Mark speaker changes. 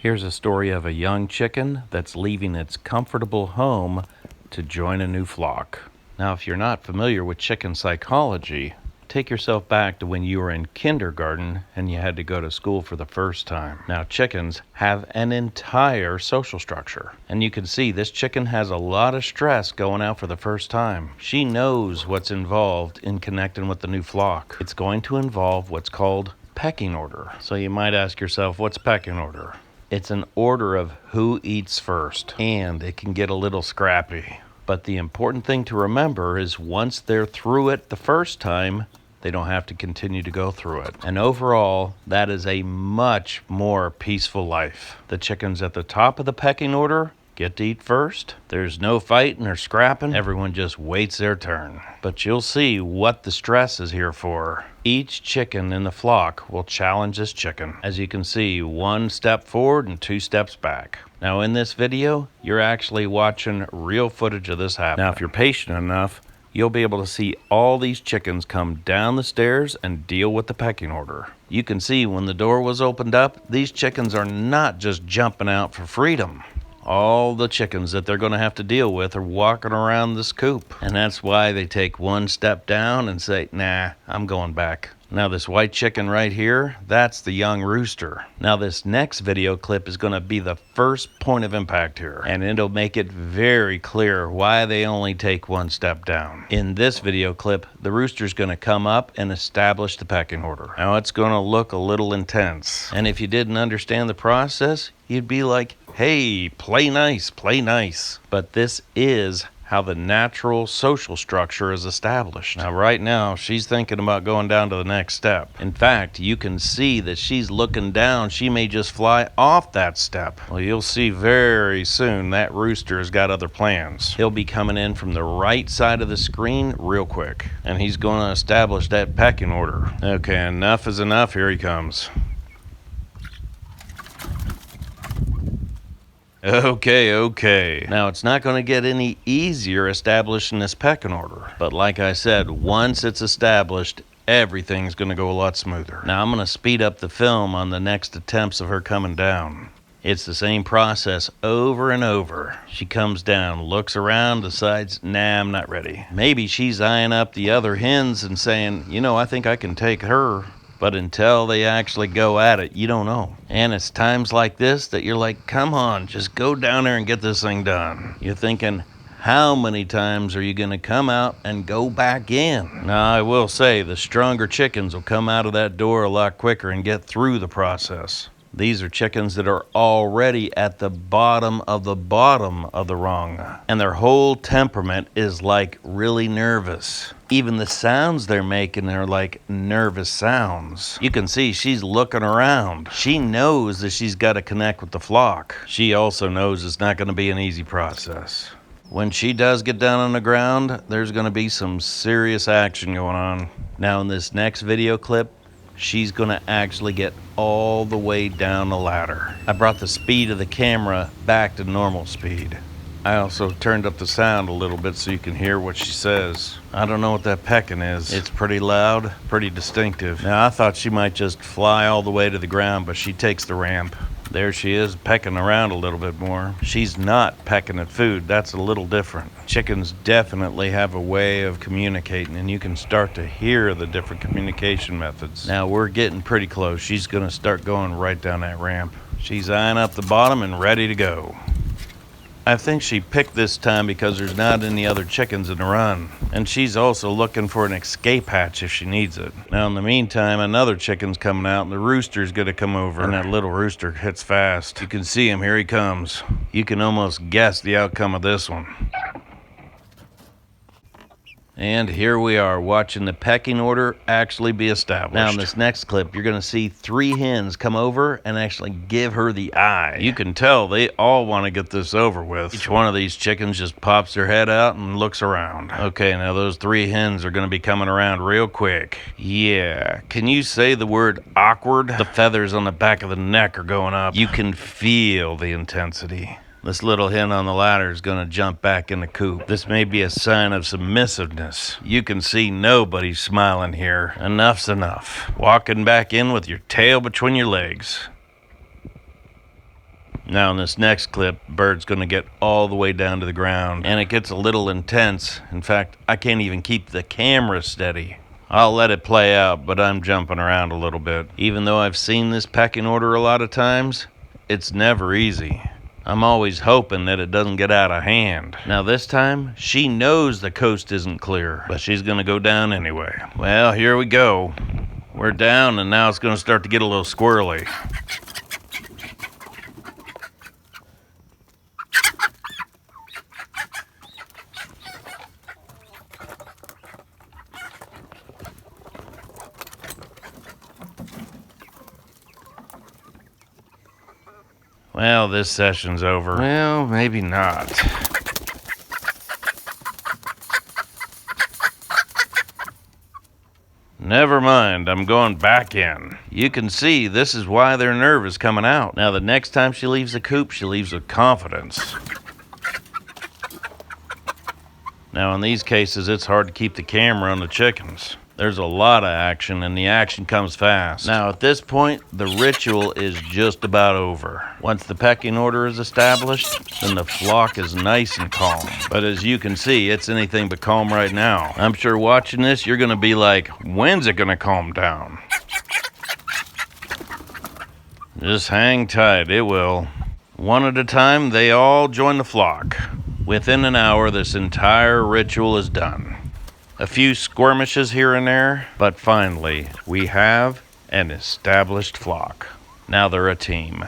Speaker 1: Here's a story of a young chicken that's leaving its comfortable home to join a new flock. Now, if you're not familiar with chicken psychology, take yourself back to when you were in kindergarten and you had to go to school for the first time. Now, chickens have an entire social structure, and you can see this chicken has a lot of stress going out for the first time. She knows what's involved in connecting with the new flock. It's going to involve what's called pecking order. So you might ask yourself, what's pecking order? It's an order of who eats first, and it can get a little scrappy. But the important thing to remember is once they're through it the first time, they don't have to continue to go through it. And overall, that is a much more peaceful life. The chickens at the top of the pecking order get to eat first. There's no fighting or scrapping. Everyone just waits their turn. But you'll see what the stress is here for. Each chicken in the flock will challenge this chicken. As you can see, 1 step forward and 2 steps back. Now in this video, you're actually watching real footage of this happen. Now if you're patient enough, you'll be able to see all these chickens come down the stairs and deal with the pecking order. You can see when the door was opened up, these chickens are not just jumping out for freedom. All the chickens that they're going to have to deal with are walking around this coop. And that's why they take 1 step down and say, nah, I'm going back. Now this white chicken right here, that's the young rooster. Now this next video clip is going to be the first point of impact here. And it'll make it very clear why they only take 1 step down. In this video clip, the rooster's going to come up and establish the pecking order. Now it's going to look a little intense. And if you didn't understand the process, you'd be like, hey, play nice, play nice. But this is how the natural social structure is established. Now right now, she's thinking about going down to the next step. In fact, you can see that she's looking down. She may just fly off that step. Well, you'll see very soon that rooster has got other plans. He'll be coming in from the right side of the screen real quick, and he's going to establish that pecking order. Okay, enough is enough. Here he comes. Okay. Now, it's not going to get any easier establishing this pecking order. But like I said, once it's established, everything's going to go a lot smoother. Now, I'm going to speed up the film on the next attempts of her coming down. It's the same process over and over. She comes down, looks around, decides, nah, I'm not ready. Maybe she's eyeing up the other hens and saying, you know, I think I can take her. But until they actually go at it, you don't know. And it's times like this that you're like, come on, just go down there and get this thing done. You're thinking, how many times are you going to come out and go back in? Now, I will say the stronger chickens will come out of that door a lot quicker and get through the process. These are chickens that are already at the bottom of the rung. And their whole temperament is like really nervous. Even the sounds they're making are like nervous sounds. You can see she's looking around. She knows that she's got to connect with the flock. She also knows it's not going to be an easy process. When she does get down on the ground, there's going to be some serious action going on. Now in this next video clip, she's going to actually get all the way down the ladder. I brought the speed of the camera back to normal speed. I also turned up the sound a little bit so you can hear what she says. I don't know what that pecking is. It's pretty loud, pretty distinctive. Now, I thought she might just fly all the way to the ground, but she takes the ramp. There she is, pecking around a little bit more. She's not pecking at food. That's a little different. Chickens definitely have a way of communicating, and you can start to hear the different communication methods. Now, we're getting pretty close. She's going to start going right down that ramp. She's eyeing up the bottom and ready to go. I think she picked this time because there's not any other chickens in the run. And she's also looking for an escape hatch if she needs it. Now in the meantime, another chicken's coming out and the rooster's gonna come over. And that little rooster hits fast. You can see him, here he comes. You can almost guess the outcome of this one. And here we are watching the pecking order actually be established. Now in this next clip, you're gonna see 3 hens come over and actually give her the eye. You can tell they all wanna get this over with. Each one of these chickens just pops their head out and looks around. Okay, now those 3 hens are gonna be coming around real quick. Yeah, can you say the word awkward? The feathers on the back of the neck are going up. You can feel the intensity. This little hen on the ladder is going to jump back in the coop. This may be a sign of submissiveness. You can see nobody's smiling here. Enough's enough. Walking back in with your tail between your legs. Now in this next clip, bird's gonna get all the way down to the ground, and it gets a little intense. In fact, I can't even keep the camera steady. I'll let it play out, but I'm jumping around a little bit. Even though I've seen this pecking order a lot of times, it's never easy. I'm always hoping that it doesn't get out of hand. Now this time, she knows the coast isn't clear, but she's gonna go down anyway. Well, here we go. We're down, and now it's gonna start to get a little squirrely. Well, this session's over. Well, maybe not. Never mind, I'm going back in. You can see this is why their nerve is coming out. Now the next time she leaves the coop, she leaves with confidence. Now in these cases, it's hard to keep the camera on the chickens. There's a lot of action, and the action comes fast. Now at this point, the ritual is just about over. Once the pecking order is established, then the flock is nice and calm. But as you can see, it's anything but calm right now. I'm sure watching this, you're gonna be like, when's it gonna calm down? Just hang tight, it will. One at a time, they all join the flock. Within an hour, this entire ritual is done. A few skirmishes here and there, but finally, we have an established flock. Now they're a team.